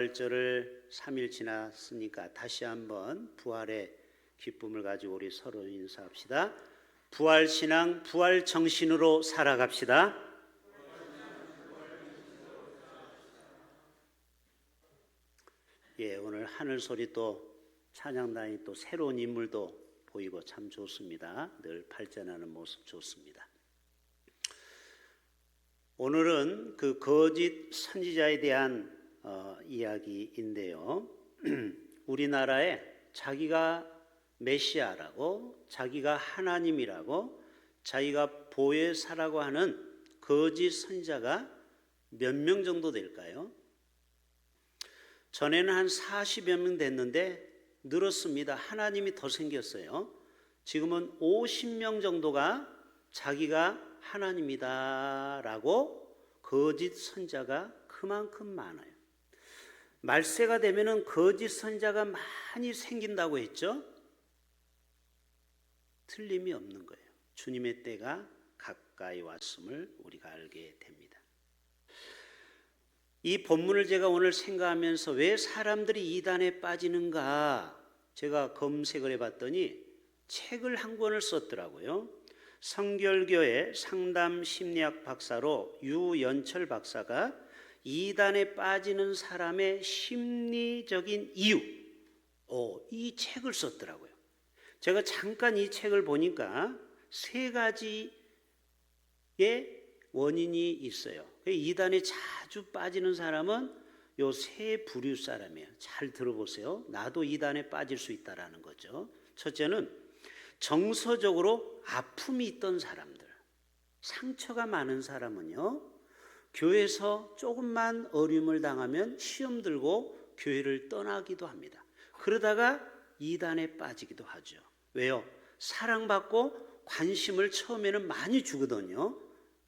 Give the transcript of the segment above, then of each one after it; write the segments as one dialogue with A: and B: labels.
A: 부활절을 3일 지났으니까 다시 한번 부활의 기쁨을 가지고 우리 서로 인사합시다. 부활신앙, 부활정신으로 살아갑시다. 오늘 하늘소리 또 찬양단이 또 새로운 인물도 보이고 참 좋습니다. 늘 발전하는 모습 좋습니다. 오늘은 그 거짓 선지자에 대한 이야기인데요. 우리나라에 자기가 메시아라고, 자기가 하나님이라고, 자기가 보혜사라고 하는 거짓 선지자가 몇 명 정도 될까요? 전에는 한 40여 명 됐는데 늘었습니다. 하나님이 더 생겼어요. 지금은 50명 정도가 자기가 하나님이다 라고 거짓 선지자가 그만큼 많아요. 말세가 되면은 거짓 선지자가 많이 생긴다고 했죠? 틀림이 없는 거예요. 주님의 때가 가까이 왔음을 우리가 알게 됩니다. 이 본문을 제가 오늘 생각하면서 왜 사람들이 이단에 빠지는가 제가 검색을 해봤더니 책을 한 권을 썼더라고요. 성결교회 상담심리학 박사로 유연철 박사가 이단에 빠지는 사람의 심리적인 이유, 이 책을 썼더라고요. 제가 잠깐 이 책을 보니까 세 가지의 원인이 있어요. 이단에 자주 빠지는 사람은 요 세 부류 사람이에요. 잘 들어보세요. 나도 이단에 빠질 수 있다라는 거죠. 첫째는 정서적으로 아픔이 있던 사람들, 상처가 많은 사람은요, 교회에서 조금만 어려움을 당하면 시험 들고 교회를 떠나기도 합니다. 그러다가 이단에 빠지기도 하죠. 왜요? 사랑받고 관심을 처음에는 많이 주거든요.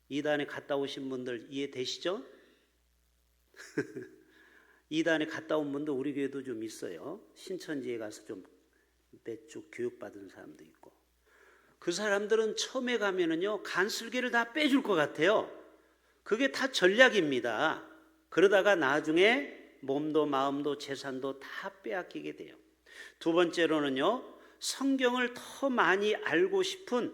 A: 이단에 갔다 오신 분들 이해되시죠? 이단에 갔다 온 분들 우리 교회도 좀 있어요. 신천지에 가서 좀 쭉 교육받은 사람도 있고. 그 사람들은 처음에 가면은요, 간슬개를 다 빼줄 것 같아요. 그게 다 전략입니다. 그러다가 나중에 몸도 마음도 재산도 다 빼앗기게 돼요. 두 번째로는요, 성경을 더 많이 알고 싶은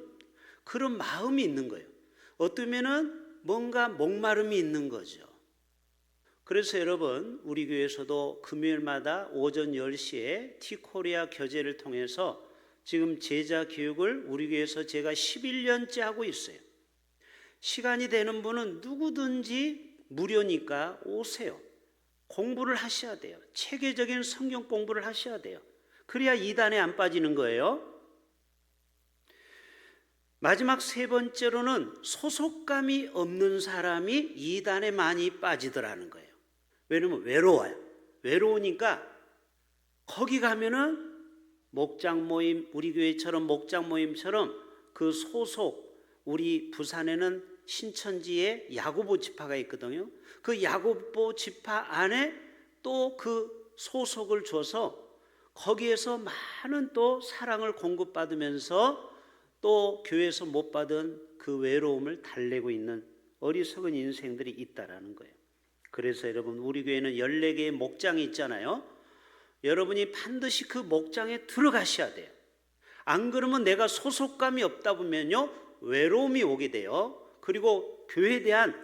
A: 그런 마음이 있는 거예요. 어쩌면은 뭔가 목마름이 있는 거죠. 그래서 여러분, 우리 교회에서도 금요일마다 오전 10시에 티코리아 교재를 통해서 지금 제자 교육을 우리 교회에서 제가 11년째 하고 있어요. 시간이 되는 분은 누구든지 무료니까 오세요. 공부를 하셔야 돼요. 체계적인 성경 공부를 하셔야 돼요. 그래야 이단에 안 빠지는 거예요. 마지막 세 번째로는 소속감이 없는 사람이 이단에 많이 빠지더라는 거예요. 왜냐면 외로워요. 외로우니까 거기 가면은 목장 모임, 우리 교회처럼 목장 모임처럼 그 소속, 우리 부산에는 신천지에 야고보 지파가 있거든요. 그 야고보 지파 안에 또 그 소속을 줘서 거기에서 많은 또 사랑을 공급받으면서 또 교회에서 못 받은 그 외로움을 달래고 있는 어리석은 인생들이 있다라는 거예요. 그래서 여러분, 우리 교회는 14개의 목장이 있잖아요. 여러분이 반드시 그 목장에 들어가셔야 돼요. 안 그러면 내가 소속감이 없다 보면요, 외로움이 오게 돼요. 그리고 교회에 대한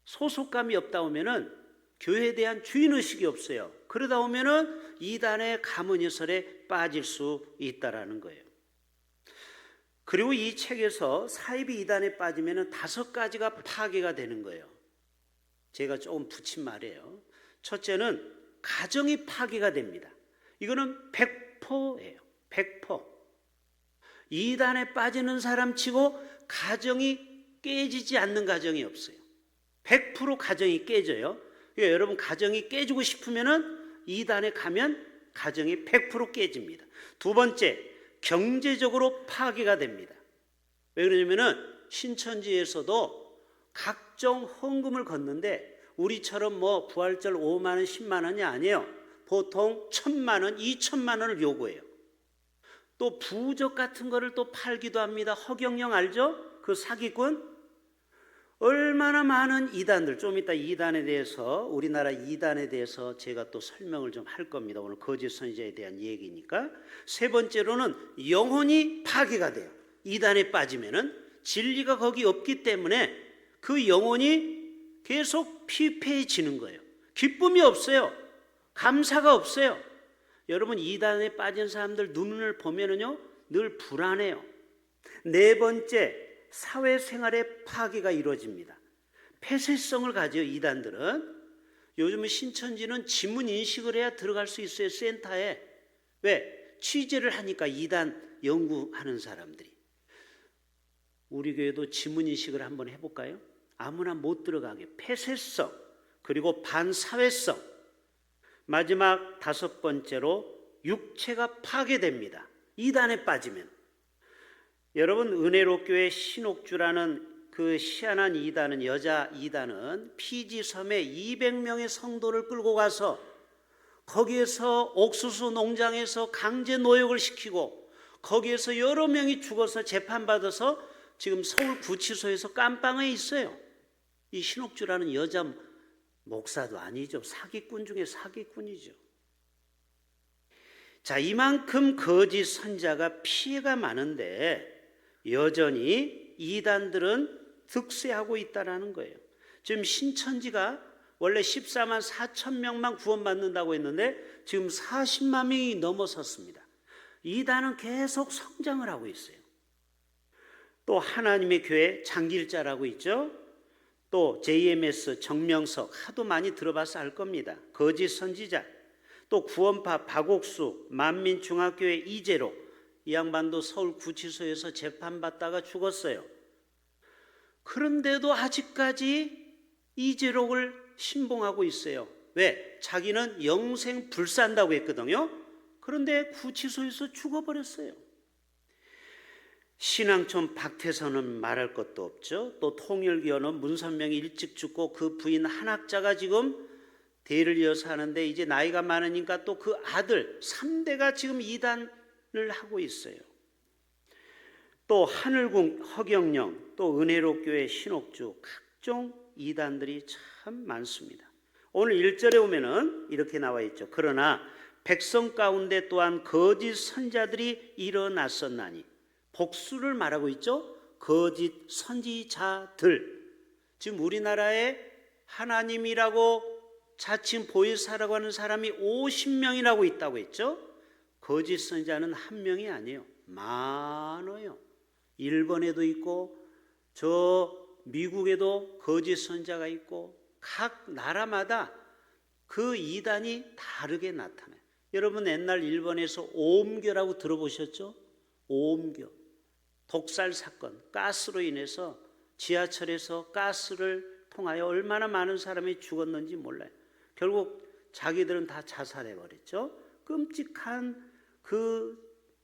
A: 소속감이 없다 보면은 교회에 대한 주인의식이 없어요. 그러다 보면은 이단의 가문이설에 빠질 수 있다라는 거예요. 그리고 이 책에서 사입이 이단에 빠지면은 5가지가 파괴가 되는 거예요. 제가 조금 붙인 말이에요. 첫째는 가정이 파괴가 됩니다. 이거는 100%예요. 100%. 이단에 빠지는 사람 치고 가정이 깨지지 않는 가정이 없어요. 100% 가정이 깨져요. 그러니까 여러분, 가정이 깨지고 싶으면은 이단에 가면 가정이 100% 깨집니다. 두 번째, 경제적으로 파괴가 됩니다. 왜 그러냐면은 신천지에서도 각종 헌금을 걷는데 우리처럼 뭐 부활절 5만 원, 10만 원이 아니에요. 보통 1,000만 원, 2,000만 원을 요구해요. 또 부적 같은 거를 또 팔기도 합니다. 허경영 알죠? 그 사기꾼. 얼마나 많은 이단들, 좀 이따 이단에 대해서, 우리나라 이단에 대해서 제가 또 설명을 좀 할 겁니다. 오늘 거짓 선지자에 대한 얘기니까. 세 번째로는 영혼이 파괴가 돼요. 이단에 빠지면은 진리가 거기 없기 때문에 그 영혼이 계속 피폐해지는 거예요. 기쁨이 없어요. 감사가 없어요. 여러분, 이단에 빠진 사람들 눈을 보면은요 늘 불안해요. 네 번째, 사회생활의 파괴가 이루어집니다. 폐쇄성을 가져요. 이단들은 요즘은 신천지는 지문 인식을 해야 들어갈 수 있어요. 센터에. 왜? 취재를 하니까 이단 연구하는 사람들이. 우리 교회도 지문 인식을 한번 해볼까요? 아무나 못 들어가게. 폐쇄성, 그리고 반사회성. 마지막 다섯 번째로 육체가 파괴됩니다. 이단에 빠지면. 여러분, 은혜로교회 신옥주라는 그 희한한 이단은, 여자 이단은 피지섬에 200명의 성도를 끌고 가서 거기에서 옥수수 농장에서 강제 노역을 시키고 거기에서 여러 명이 죽어서 재판받아서 지금 서울구치소에서 깜빵에 있어요. 이 신옥주라는 여자 목사도 아니죠. 사기꾼 중에 사기꾼이죠. 자, 이만큼 거짓 선자가 피해가 많은데 여전히 이단들은 득세하고 있다는 거예요. 지금 신천지가 원래 14만 4천 명만 구원받는다고 했는데 지금 40만 명이 넘어섰습니다. 이단은 계속 성장을 하고 있어요. 또 하나님의 교회 장길자라고 있죠. 또 JMS 정명석, 하도 많이 들어봐서 알 겁니다. 거짓 선지자. 또 구원파 박옥수, 만민중학교회 이재로, 이 양반도 서울구치소에서 재판받다가 죽었어요. 그런데도 아직까지 이재록을 신봉하고 있어요. 왜? 자기는 영생 불사한다고 했거든요. 그런데 구치소에서 죽어버렸어요. 신앙촌 박태선은 말할 것도 없죠. 또 통일교는 문선명이 일찍 죽고 그 부인 한학자가 지금 대를 이어서 하는데 이제 나이가 많으니까 또 그 아들 3대가 지금 이단을 하고 있어요. 또 하늘궁 허경영, 또 은혜로교회 신옥주, 각종 이단들이 참 많습니다. 오늘 1절에 오면은 이렇게 나와 있죠. 그러나 백성 가운데 또한 거짓 선자들이 일어났었나니, 복수를 말하고 있죠. 거짓 선지자들. 지금 우리나라에 하나님이라고 자칭 보혜사라고 하는 사람이 50명이라고 있다고 했죠. 거짓 선지자는 한 명이 아니에요. 많아요. 일본에도 있고 저 미국에도 거짓 선지자가 있고 각 나라마다 그 이단이 다르게 나타나요. 여러분, 옛날 일본에서 오음교라고 들어보셨죠? 오음교. 독살 사건, 가스로 인해서 지하철에서 가스를 통하여 얼마나 많은 사람이 죽었는지 몰라요. 결국 자기들은 다 자살해버렸죠. 끔찍한 그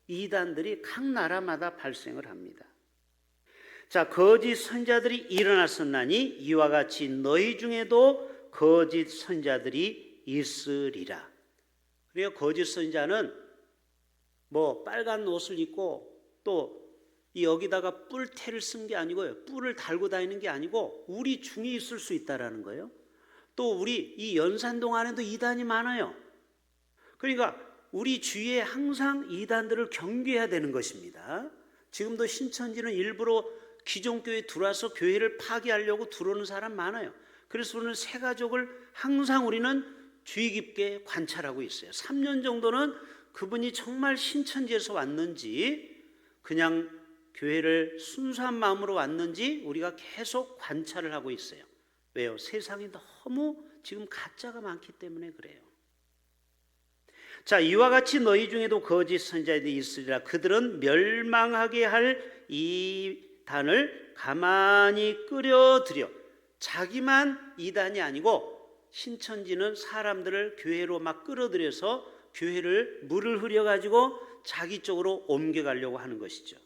A: 이단들이 각 나라마다 발생을 합니다. 자, 거짓 선자들이 일어났었나니 이와 같이 너희 중에도 거짓 선자들이 있으리라. 그래요. 거짓 선자는 뭐 빨간 옷을 입고 또 여기다가 뿔테를 쓴 게 아니고요. 뿔을 달고 다니는 게 아니고 우리 중에 있을 수 있다라는 거예요. 또 우리 이 연산동 안에도 이단이 많아요. 그러니까 우리 주위에 항상 이단들을 경계해야 되는 것입니다. 지금도 신천지는 일부러 기존 교회에 들어와서 교회를 파괴하려고 들어오는 사람 많아요. 그래서 우리는 새 가족을 항상 우리는 주의 깊게 관찰하고 있어요. 3년 정도는 그분이 정말 신천지에서 왔는지 그냥 교회를 순수한 마음으로 왔는지 우리가 계속 관찰을 하고 있어요. 왜요? 세상이 너무 지금 가짜가 많기 때문에 그래요. 자, 이와 같이 너희 중에도 거짓 선지자들이 있으리라. 그들은 멸망하게 할 이단을 가만히 끌어들여. 자기만 이단이 아니고 신천지는 사람들을 교회로 막 끌어들여서 교회를 물을 흐려가지고 자기 쪽으로 옮겨가려고 하는 것이죠.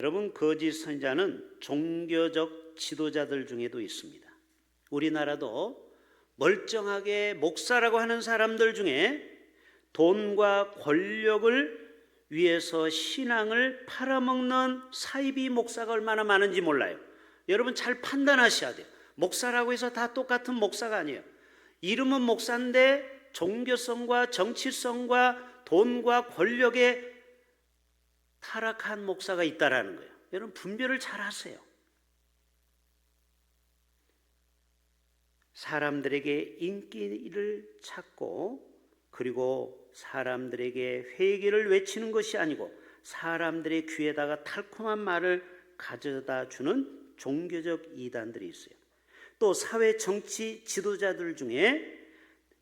A: 여러분, 거짓 선지자는 종교적 지도자들 중에도 있습니다. 우리나라도 멀쩡하게 목사라고 하는 사람들 중에 돈과 권력을 위해서 신앙을 팔아먹는 사이비 목사가 얼마나 많은지 몰라요. 여러분 잘 판단하셔야 돼요. 목사라고 해서 다 똑같은 목사가 아니에요. 이름은 목사인데 종교성과 정치성과 돈과 권력에 타락한 목사가 있다라는 거예요. 여러분 분별을 잘 하세요. 사람들에게 인기를 찾고 그리고 사람들에게 회개를 외치는 것이 아니고 사람들의 귀에다가 달콤한 말을 가져다 주는 종교적 이단들이 있어요. 또 사회 정치 지도자들 중에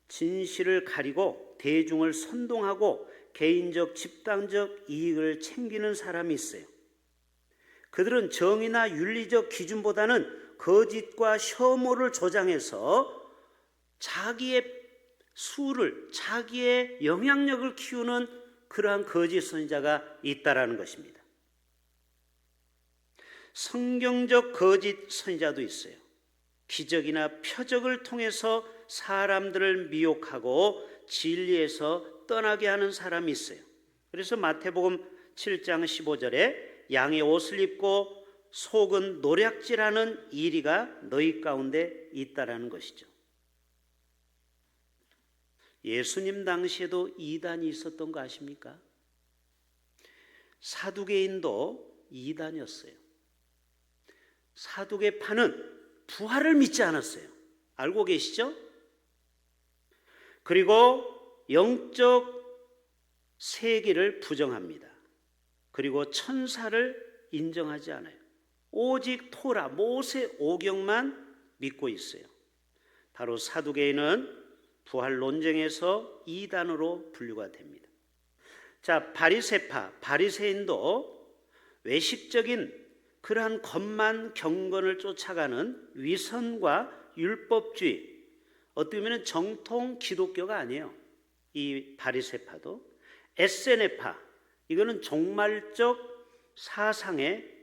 A: 진실을 가리고 대중을 선동하고 개인적 집단적 이익을 챙기는 사람이 있어요. 그들은 정의나 윤리적 기준보다는 거짓과 혐오를 조장해서 자기의 수를, 자기의 영향력을 키우는 그러한 거짓 선지자가 있다라는 것입니다. 성경적 거짓 선지자도 있어요. 기적이나 표적을 통해서 사람들을 미혹하고 진리에서 떠나게 하는 사람이 있어요. 그래서 마태복음 7장 15절에 양의 옷을 입고 속은 노략질하는 이리가 너희 가운데 있다라는 것이죠. 예수님 당시에도 이단이 있었던 거 아십니까? 사두개인도 이단이었어요. 사두개파는 부활을 믿지 않았어요. 알고 계시죠? 그리고 영적 세계를 부정합니다. 그리고 천사를 인정하지 않아요. 오직 토라, 모세 오경만 믿고 있어요. 바로 사두개인은 부활 논쟁에서 이단으로 분류가 됩니다. 자, 바리새파, 바리새인도 외식적인 그러한 것만 경건을 쫓아가는 위선과 율법주의, 어떻게 보면 정통 기독교가 아니에요. 이 바리새파도. 에세네파, 이거는 종말적 사상에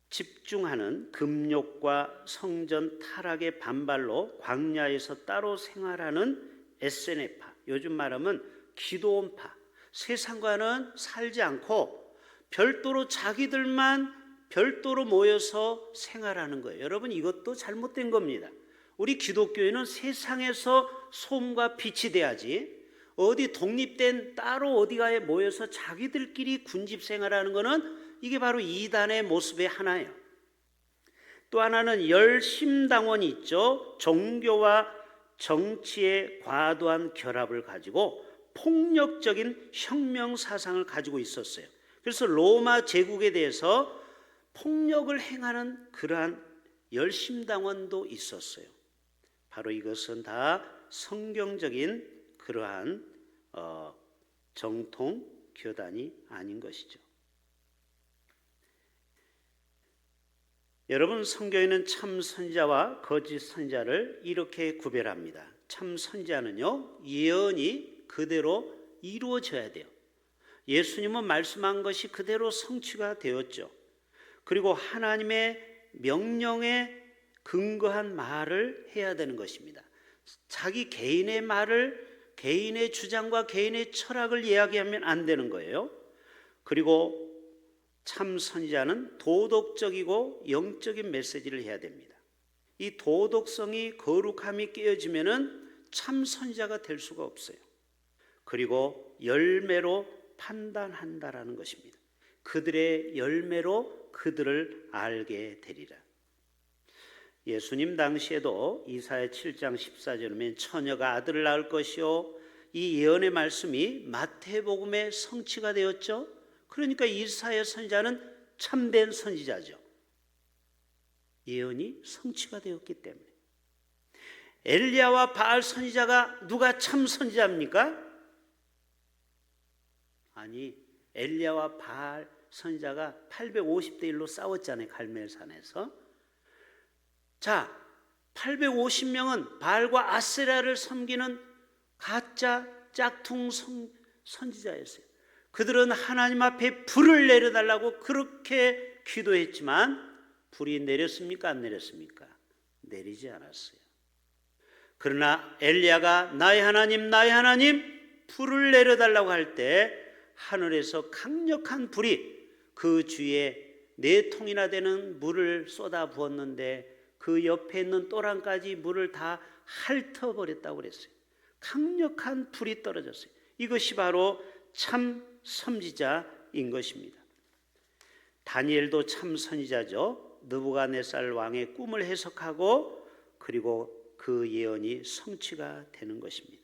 A: 집중하는 금욕과 성전 타락의 반발로 광야에서 따로 생활하는 에세네파, 요즘 말하면 기도원파, 세상과는 살지 않고 별도로 자기들만 별도로 모여서 생활하는 거예요. 여러분 이것도 잘못된 겁니다. 우리 기독교인은 세상에서 솜과 빛이 돼야지, 어디 독립된 따로 어디가에 모여서 자기들끼리 군집 생활하는 것은 이게 바로 이단의 모습의 하나예요. 또 하나는 열심당원이 있죠. 종교와 정치의 과도한 결합을 가지고 폭력적인 혁명 사상을 가지고 있었어요. 그래서 로마 제국에 대해서 폭력을 행하는 그러한 열심당원도 있었어요. 바로 이것은 다 성경적인 그러한 정통 교단이 아닌 것이죠. 여러분, 성경에는 참 선지자와 거짓 선지자를 이렇게 구별합니다. 참 선지자는요, 예언이 그대로 이루어져야 돼요. 예수님은 말씀한 것이 그대로 성취가 되었죠. 그리고 하나님의 명령에 근거한 말을 해야 되는 것입니다. 자기 개인의 말을, 개인의 주장과 개인의 철학을 이야기하면 안 되는 거예요. 그리고 참 선지자는 도덕적이고 영적인 메시지를 해야 됩니다. 이 도덕성이 거룩함이 깨어지면은 참 선지자가 될 수가 없어요. 그리고 열매로 판단한다라는 것입니다. 그들의 열매로 그들을 알게 되리라. 예수님 당시에도 이사야 7장 14절에 처녀가 아들을 낳을 것이요, 이 예언의 말씀이 마태복음에 성취가 되었죠. 그러니까 이사야 선지자는 참된 선지자죠. 예언이 성취가 되었기 때문에. 엘리야와 바알 선지자가 누가 참 선지자입니까? 아니, 엘리야와 바알 선지자가 850대 1로 싸웠잖아요, 갈멜산에서. 자, 850명은 바알과 아세라를 섬기는 가짜 짝퉁 선지자였어요. 그들은 하나님 앞에 불을 내려달라고 그렇게 기도했지만 불이 내렸습니까? 안 내렸습니까? 내리지 않았어요. 그러나 엘리야가 나의 하나님, 나의 하나님, 불을 내려달라고 할 때 하늘에서 강력한 불이 그 주위에 4통이나 되는 물을 쏟아 부었는데 그 옆에 있는 또랑까지 물을 다 핥아버렸다고 그랬어요. 강력한 불이 떨어졌어요. 이것이 바로 참 선지자인 것입니다. 다니엘도 참 선지자죠. 느부갓네살 왕의 꿈을 해석하고 그리고 그 예언이 성취가 되는 것입니다.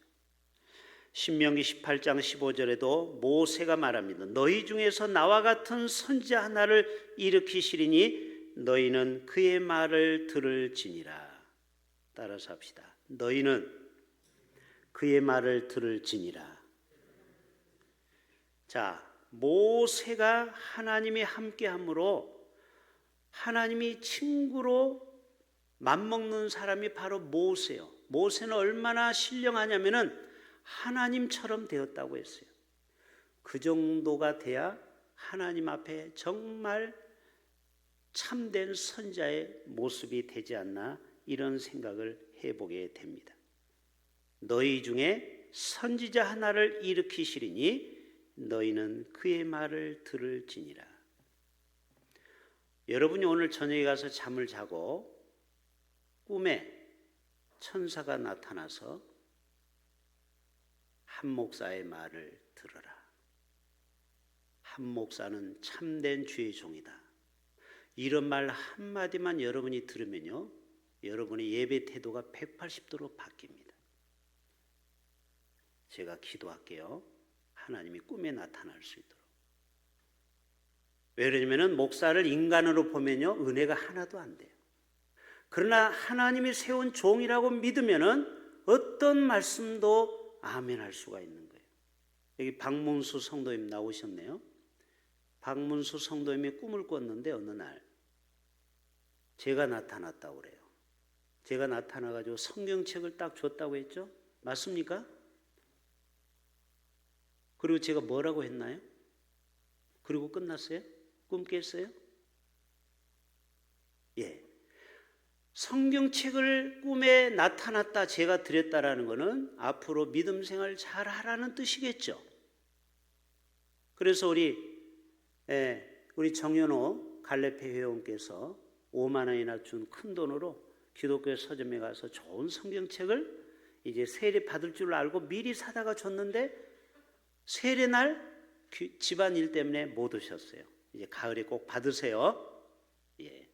A: 신명기 18장 15절에도 모세가 말합니다. 너희 중에서 나와 같은 선지자 하나를 일으키시리니 너희는 그의 말을 들을지니라. 따라서 합시다. 너희는 그의 말을 들을지니라. 자, 모세가 하나님이 함께함으로 하나님이 친구로 맘먹는 사람이 바로 모세요. 모세는 얼마나 신령하냐면은 하나님처럼 되었다고 했어요. 그 정도가 돼야 하나님 앞에 정말 참된 선자의 모습이 되지 않나 이런 생각을 해보게 됩니다. 너희 중에 선지자 하나를 일으키시리니 너희는 그의 말을 들을지니라. 여러분이 오늘 저녁에 가서 잠을 자고 꿈에 천사가 나타나서 한 목사의 말을 들어라. 한 목사는 참된 주의 종이다. 이런 말 한마디만 여러분이 들으면요, 여러분의 예배 태도가 180도로 바뀝니다. 제가 기도할게요. 하나님이 꿈에 나타날 수 있도록. 왜 그러냐면 목사를 인간으로 보면요, 은혜가 하나도 안 돼요. 그러나 하나님이 세운 종이라고 믿으면은 어떤 말씀도 아멘 할 수가 있는 거예요. 여기 박문수 성도님 나오셨네요. 박문수 성도님이 꿈을 꿨는데 어느 날 제가 나타났다고 그래요. 제가 나타나가지고 성경책을 딱 줬다고 했죠? 맞습니까? 그리고 제가 뭐라고 했나요? 그리고 끝났어요? 꿈 깼어요? 예. 성경책을 꿈에 나타났다 제가 드렸다라는 것은 앞으로 믿음 생활 잘 하라는 뜻이겠죠. 그래서 우리 정연호 갈래페 회원께서 5만 원이나 준 큰 돈으로 기독교 서점에 가서 좋은 성경책을 이제 세례 받을 줄 알고 미리 사다가 줬는데 세례날 집안일 때문에 못 오셨어요. 이제 가을에 꼭 받으세요. 예.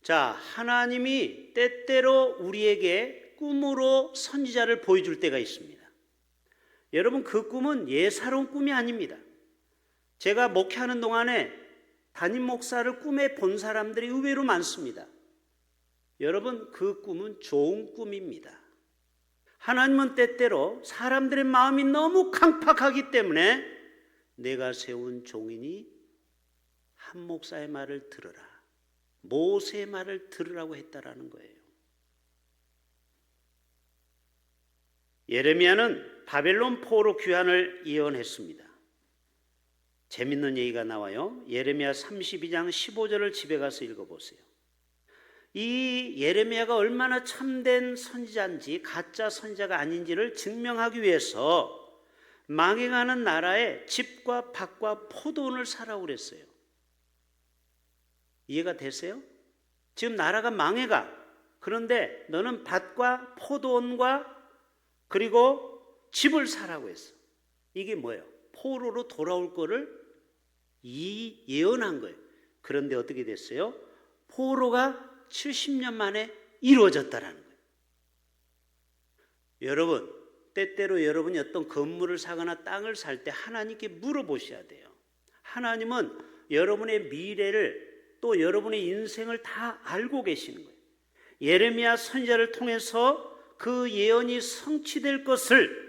A: 자, 하나님이 때때로 우리에게 꿈으로 선지자를 보여줄 때가 있습니다. 여러분, 그 꿈은 예사로운 꿈이 아닙니다. 제가 목회하는 동안에 담임 목사를 꿈에 본 사람들이 의외로 많습니다. 여러분, 그 꿈은 좋은 꿈입니다. 하나님은 때때로 사람들의 마음이 너무 강팍하기 때문에 내가 세운 종이니 한 목사의 말을 들으라, 모세의 말을 들으라고 했다라는 거예요. 예레미야는 바벨론 포로 귀환을 예언했습니다. 재밌는 얘기가 나와요. 예레미야 32장 15절을 집에 가서 읽어보세요. 이 예레미야가 얼마나 참된 선지자인지 가짜 선지자가 아닌지를 증명하기 위해서 망해가는 나라에 집과 밭과 포도원을 사라고 그랬어요. 이해가 되세요? 지금 나라가 망해가. 그런데 너는 밭과 포도원과 그리고 집을 사라고 했어. 이게 뭐예요? 포로로 돌아올 거를 예언한 거예요. 그런데 어떻게 됐어요? 포로가 70년 만에 이루어졌다라는 거예요. 여러분, 때때로 여러분이 어떤 건물을 사거나 땅을 살 때 하나님께 물어보셔야 돼요. 하나님은 여러분의 미래를 또 여러분의 인생을 다 알고 계시는 거예요. 예레미야 선지자를 통해서 그 예언이 성취될 것을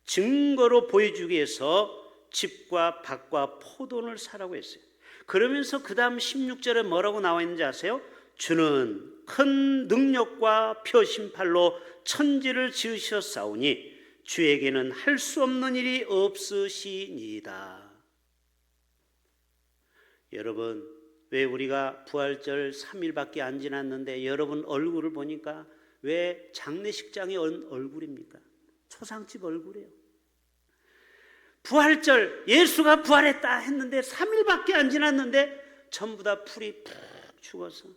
A: 증거로 보여주기 위해서 집과 밭과 포도원을 사라고 했어요. 그러면서 그 다음 16절에 뭐라고 나와 있는지 아세요? 주는 큰 능력과 표심팔로 천지를 지으셨사오니 주에게는 할 수 없는 일이 없으시니이다. 여러분, 왜 우리가 부활절 3일밖에 안 지났는데 여러분 얼굴을 보니까 왜 장례식장의 얼굴입니까? 초상집 얼굴이에요. 부활절 예수가 부활했다 했는데 3일밖에 안 지났는데 전부 다 풀이 푹 죽어서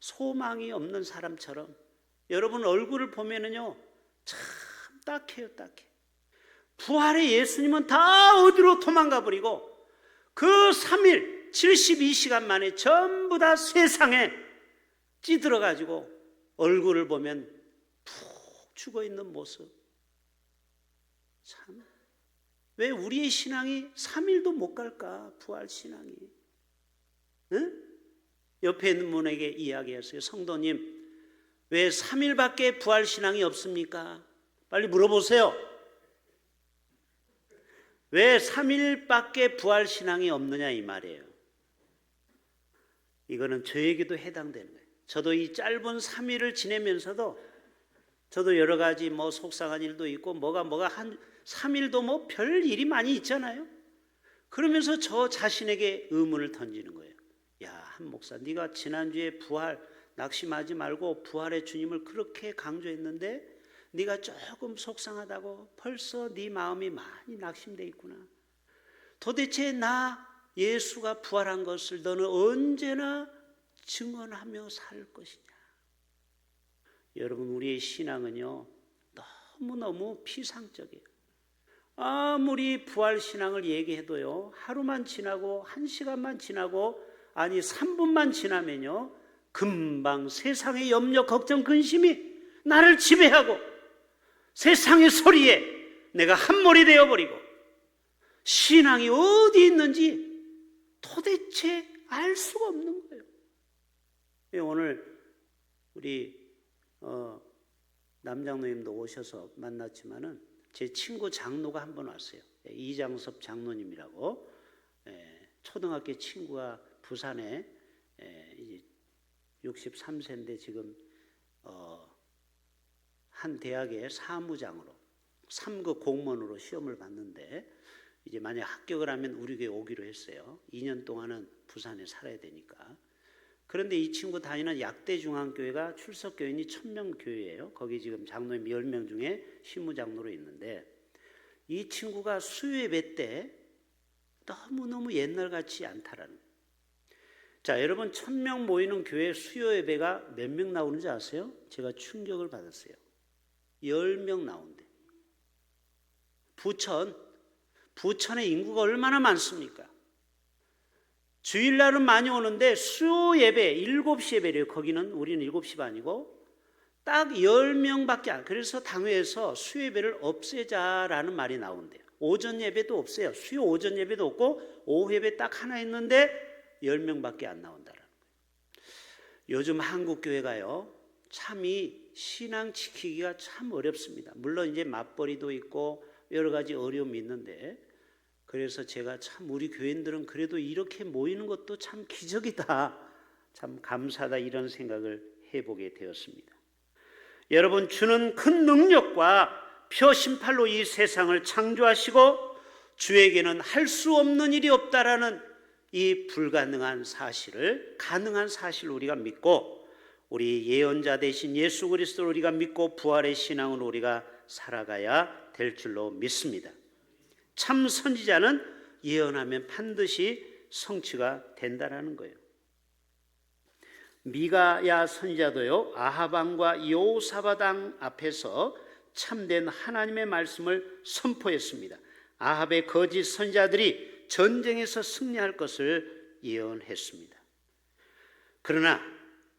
A: 소망이 없는 사람처럼 여러분 얼굴을 보면은요 참 딱해요. 딱해. 부활의 예수님은 다 어디로 도망가 버리고 그 3일 72시간 만에 전부 다 세상에 찌들어가지고 얼굴을 보면 푹 죽어있는 모습. 참, 왜 우리의 신앙이 3일도 못 갈까? 부활 신앙이. 응? 옆에 있는 분에게 이야기했어요. 성도님, 왜 3일밖에 부활 신앙이 없습니까? 빨리 물어보세요. 왜 3일밖에 부활 신앙이 없느냐 이 말이에요. 이거는 저에게도 해당되는 거예요. 저도 이 짧은 3일을 지내면서도 저도 여러 가지 뭐 속상한 일도 있고 뭐가 한 3일도 뭐 별 일이 많이 있잖아요. 그러면서 저 자신에게 의문을 던지는 거예요. 야, 한 목사, 네가 지난주에 부활 낙심하지 말고 부활의 주님을 그렇게 강조했는데 네가 조금 속상하다고 벌써 네 마음이 많이 낙심돼 있구나. 도대체 나 예수가 부활한 것을 너는 언제나 증언하며 살 것이냐. 여러분, 우리의 신앙은요 너무너무 피상적이에요. 아무리 부활 신앙을 얘기해도요 하루만 지나고 1시간만 지나고 아니 3분만 지나면요 금방 세상의 염려, 걱정, 근심이 나를 지배하고 세상의 소리에 내가 한몰이 되어버리고 신앙이 어디 있는지 도대체 알 수가 없는 거예요. 오늘 우리 남장로님도 오셔서 만났지만은 제 친구 장로가 한 번 왔어요. 이장섭 장로님이라고. 초등학교 친구가 부산에 이제 63세인데 지금 한 대학의 사무장으로 3급 공무원으로 시험을 봤는데 이제 만약 합격을 하면 우리 교회 오기로 했어요. 2년 동안은 부산에 살아야 되니까. 그런데 이 친구 다니는 약대중앙교회가 출석교인이 1000명 교회예요. 거기 지금 장로님 10명 중에 시무장로로 있는데 이 친구가 수요예배 때 너무너무 옛날같이 않다라는 거예요. 자, 여러분 1000명 모이는 교회 수요예배가 몇 명 나오는지 아세요? 제가 충격을 받았어요. 10명 나온대. 부천의 인구가 얼마나 많습니까? 주일날은 많이 오는데 수요 예배 7시 예배래요. 거기는 우리는 7시 반이고 딱 10명밖에 안. 그래서 당회에서 수요 예배를 없애자라는 말이 나온대요. 오전 예배도 없어요. 수요 오전 예배도 없고 오후 예배 딱 하나 있는데 10명밖에 안 나온다라는 거예요. 요즘 한국 교회가요 참이 신앙 지키기가 참 어렵습니다. 물론 이제 맞벌이도 있고 여러 가지 어려움이 있는데 그래서 제가 참 우리 교인들은 그래도 이렇게 모이는 것도 참 기적이다, 참 감사하다 이런 생각을 해보게 되었습니다. 여러분, 주는 큰 능력과 표심팔로 이 세상을 창조하시고 주에게는 할 수 없는 일이 없다라는 이 불가능한 사실을 가능한 사실을 우리가 믿고 우리 예언자 되신 예수 그리스도를 우리가 믿고 부활의 신앙으로 우리가 살아가야 될 줄로 믿습니다. 참 선지자는 예언하면 반드시 성취가 된다라는 거예요. 미가야 선지자도요 아합 왕과 여호사밧 왕 앞에서 참된 하나님의 말씀을 선포했습니다. 아합의 거짓 선지자들이 전쟁에서 승리할 것을 예언했습니다. 그러나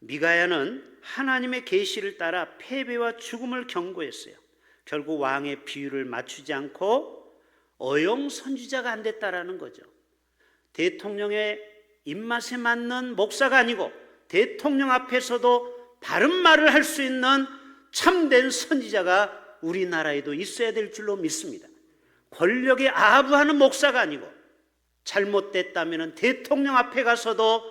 A: 미가야는 하나님의 계시를 따라 패배와 죽음을 경고했어요. 결국 왕의 비유를 맞추지 않고 어용 선지자가 안 됐다라는 거죠. 대통령의 입맛에 맞는 목사가 아니고 대통령 앞에서도 바른 말을 할 수 있는 참된 선지자가 우리나라에도 있어야 될 줄로 믿습니다. 권력에 아부하는 목사가 아니고 잘못됐다면 대통령 앞에 가서도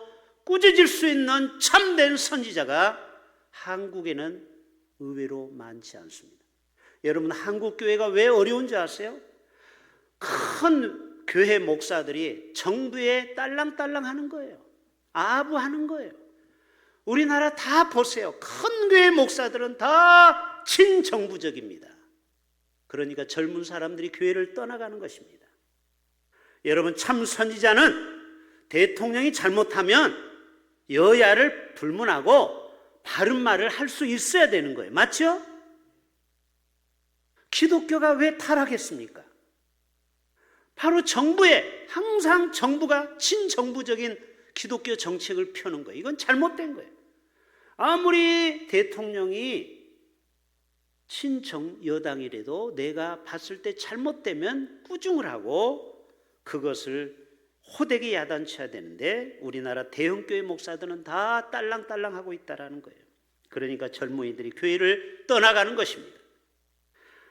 A: 꾸짖을 수 있는 참된 선지자가 한국에는 의외로 많지 않습니다. 여러분, 한국 교회가 왜 어려운지 아세요? 큰 교회 목사들이 정부에 딸랑딸랑 하는 거예요. 아부하는 거예요. 우리나라 다 보세요. 큰 교회 목사들은 다 친정부적입니다. 그러니까 젊은 사람들이 교회를 떠나가는 것입니다. 여러분, 참 선지자는 대통령이 잘못하면 여야를 불문하고 바른 말을 할 수 있어야 되는 거예요. 맞죠? 기독교가 왜 타락했습니까? 바로 정부에 항상 정부가 친정부적인 기독교 정책을 펴는 거예요. 이건 잘못된 거예요. 아무리 대통령이 친정여당이라도 내가 봤을 때 잘못되면 꾸중을 하고 그것을 호되게 야단쳐야 되는데 우리나라 대형교회 목사들은 다 딸랑딸랑하고 있다는 거예요. 그러니까 젊은이들이 교회를 떠나가는 것입니다.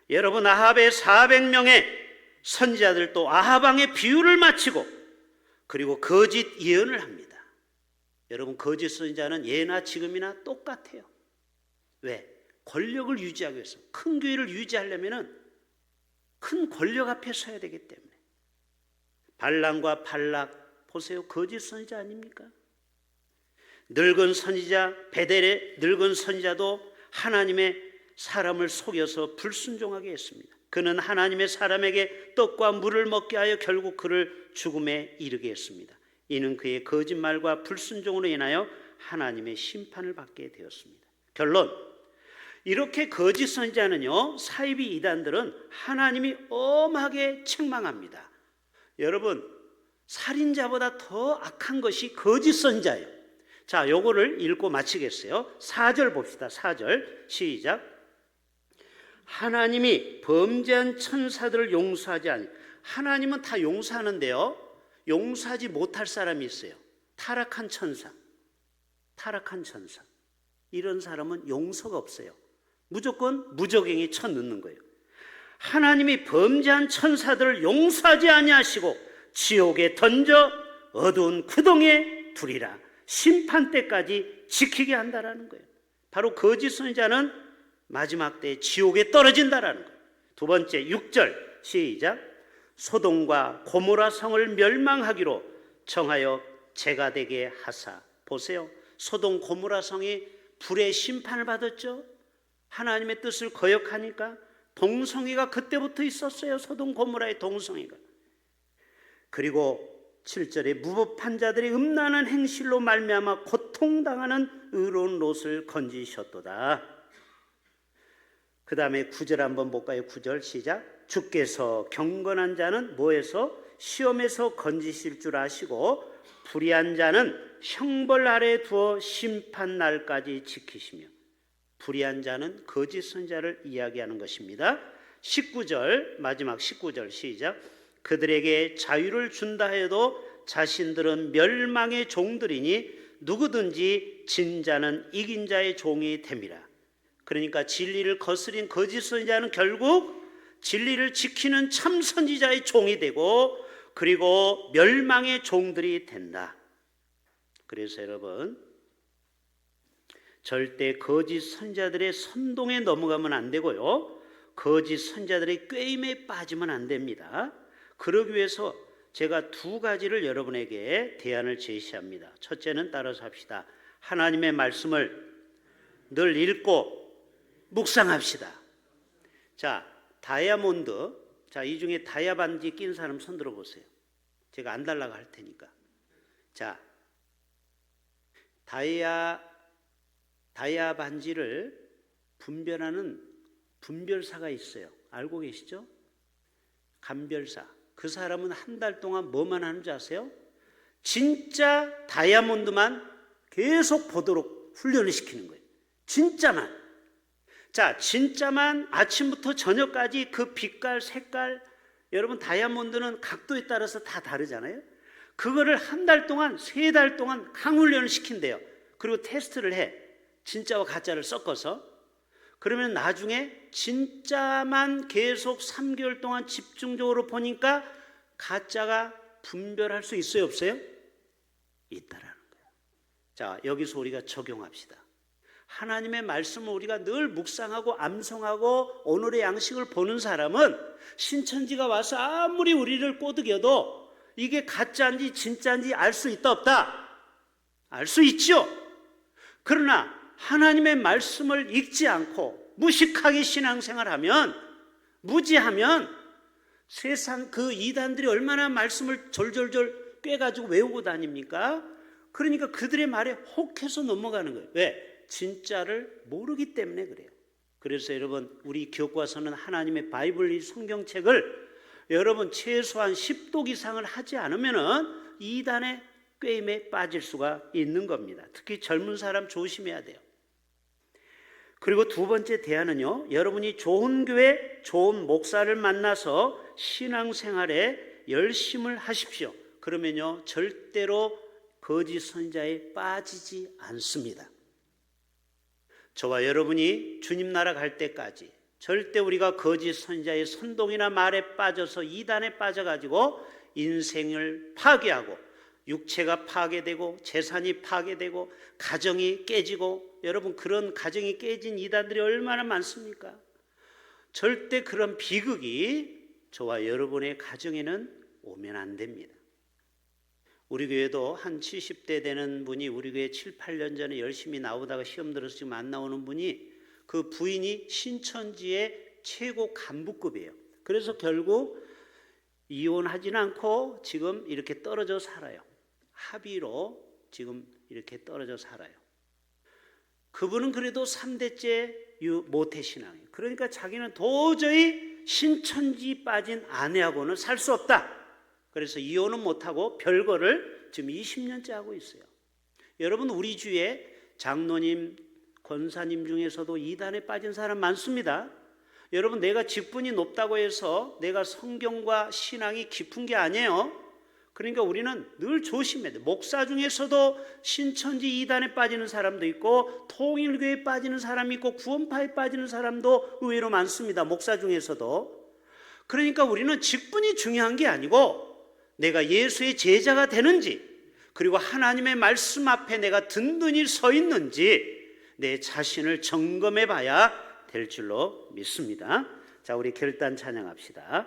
A: 여러분, 아합의 400명의 선지자들도 아합왕의 비유를 마치고 그리고 거짓 예언을 합니다. 여러분, 거짓 선지자는 예나 지금이나 똑같아요. 왜? 권력을 유지하기 위해서, 큰 교회를 유지하려면 큰 권력 앞에 서야 되기 때문에. 발람과 발락 보세요. 거짓 선지자 아닙니까? 늙은 선지자 베델의 늙은 선지자도 하나님의 사람을 속여서 불순종하게 했습니다. 그는 하나님의 사람에게 떡과 물을 먹게 하여 결국 그를 죽음에 이르게 했습니다. 이는 그의 거짓말과 불순종으로 인하여 하나님의 심판을 받게 되었습니다. 결론, 이렇게 거짓 선지자는요, 사이비 이단들은 하나님이 엄하게 책망합니다. 여러분, 살인자보다 더 악한 것이 거짓 선지자예요. 자, 요거를 읽고 마치겠어요. 4절 봅시다. 4절 시작. 하나님이 범죄한 천사들을 용서하지 아니. 하나님은 다 용서하는데요, 용서하지 못할 사람이 있어요. 타락한 천사. 타락한 천사. 이런 사람은 용서가 없어요. 무조건 무적행에 쳐넣는 거예요. 하나님이 범죄한 천사들을 용서하지 아니하시고 지옥에 던져 어두운 구덩이에 두리라. 심판 때까지 지키게 한다라는 거예요. 바로 거짓 선지자는 마지막 때에 지옥에 떨어진다라는 거예요. 두 번째 6절 시작. 소돔과 고모라 성을 멸망하기로 정하여 재가 되게 하사. 보세요. 소돔 고모라 성이 불의 심판을 받았죠. 하나님의 뜻을 거역하니까 동성애가 그때부터 있었어요. 소돔 고모라의 동성애가. 그리고 7절에 무법한 자들이 음란한 행실로 말미암아 고통당하는 의로운 롯을 건지셨도다. 그 다음에 9절 한번 볼까요? 9절 시작. 주께서 경건한 자는 뭐에서? 시험에서 건지실 줄 아시고 불의한 자는 형벌 아래 두어 심판 날까지 지키시며. 불의한 자는 거짓 선지자를 이야기하는 것입니다. 19절 마지막 19절 시작. 그들에게 자유를 준다 해도 자신들은 멸망의 종들이니 누구든지 진 자는 이긴 자의 종이 됨이라. 그러니까 진리를 거스린 거짓 선지자는 결국 진리를 지키는 참 선지자의 종이 되고 그리고 멸망의 종들이 된다. 그래서 여러분, 절대 거짓 선지자들의 선동에 넘어가면 안 되고요, 거짓 선지자들의 꾀임에 빠지면 안 됩니다. 그러기 위해서 제가 두 가지를 여러분에게 대안을 제시합니다. 첫째는 따라서 합시다. 하나님의 말씀을 늘 읽고 묵상합시다. 자, 다이아몬드. 자, 이 중에 다이아 반지 낀 사람 손 들어보세요. 제가 안 달라고 할 테니까. 자, 다이아 반지를 분별하는 분별사가 있어요. 알고 계시죠? 감별사. 그 사람은 한 달 동안 뭐만 하는 줄 아세요? 진짜 다이아몬드만 계속 보도록 훈련을 시키는 거예요. 진짜만. 자, 진짜만 아침부터 저녁까지 그 빛깔, 색깔, 여러분 다이아몬드는 각도에 따라서 다 다르잖아요. 그거를 한 달 동안, 3달 동안 강훈련을 시킨대요. 그리고 테스트를 해. 진짜와 가짜를 섞어서. 그러면 나중에 진짜만 계속 3개월 동안 집중적으로 보니까 가짜가 분별할 수 있어요, 없어요? 있다라는 거예요. 자, 여기서 우리가 적용합시다. 하나님의 말씀을 우리가 늘 묵상하고 암송하고 오늘의 양식을 보는 사람은 신천지가 와서 아무리 우리를 꼬드겨도 이게 가짜인지 진짜인지 알 수 있다 없다? 알 수 있죠. 그러나 하나님의 말씀을 읽지 않고 무식하게 신앙생활하면, 무지하면 세상 그 이단들이 얼마나 말씀을 졸졸졸 꿰가지고 외우고 다닙니까? 그러니까 그들의 말에 혹해서 넘어가는 거예요. 왜? 진짜를 모르기 때문에 그래요. 그래서 여러분, 우리 교과서는 하나님의 바이블, 이 성경책을 여러분 최소한 10독 이상을 하지 않으면은 이단의 꾀임에 빠질 수가 있는 겁니다. 특히 젊은 사람 조심해야 돼요. 그리고 두 번째 대안은요, 여러분이 좋은 교회, 좋은 목사를 만나서 신앙생활에 열심을 하십시오. 그러면요, 절대로 거짓 선지자에 빠지지 않습니다. 저와 여러분이 주님 나라 갈 때까지 절대 우리가 거짓 선지자의 선동이나 말에 빠져서 이단에 빠져가지고 인생을 파괴하고 육체가 파괴되고 재산이 파괴되고 가정이 깨지고, 여러분 그런 가정이 깨진 이단들이 얼마나 많습니까? 절대 그런 비극이 저와 여러분의 가정에는 오면 안 됩니다. 우리 교회도 한 70대 되는 분이 우리 교회 7, 8년 전에 열심히 나오다가 시험 들어서 지금 안 나오는 분이, 그 부인이 신천지의 최고 간부급이에요. 그래서 결국 이혼하지는 않고 지금 이렇게 떨어져 살아요. 합의로 지금 이렇게 떨어져 살아요. 그분은 그래도 3대째 모태신앙이에요. 그러니까 자기는 도저히 신천지 빠진 아내하고는 살 수 없다. 그래서 이혼은 못하고 별거를 지금 20년째 하고 있어요. 여러분, 우리 주위에 장로님, 권사님 중에서도 이단에 빠진 사람 많습니다. 여러분, 내가 직분이 높다고 해서 내가 성경과 신앙이 깊은 게 아니에요. 그러니까 우리는 늘 조심해야 돼요. 목사 중에서도 신천지 이단에 빠지는 사람도 있고, 통일교에 빠지는 사람이 있고, 구원파에 빠지는 사람도 의외로 많습니다. 목사 중에서도. 그러니까 우리는 직분이 중요한 게 아니고 내가 예수의 제자가 되는지, 그리고 하나님의 말씀 앞에 내가 든든히 서 있는지 내 자신을 점검해 봐야 될 줄로 믿습니다. 자, 우리 결단 찬양합시다.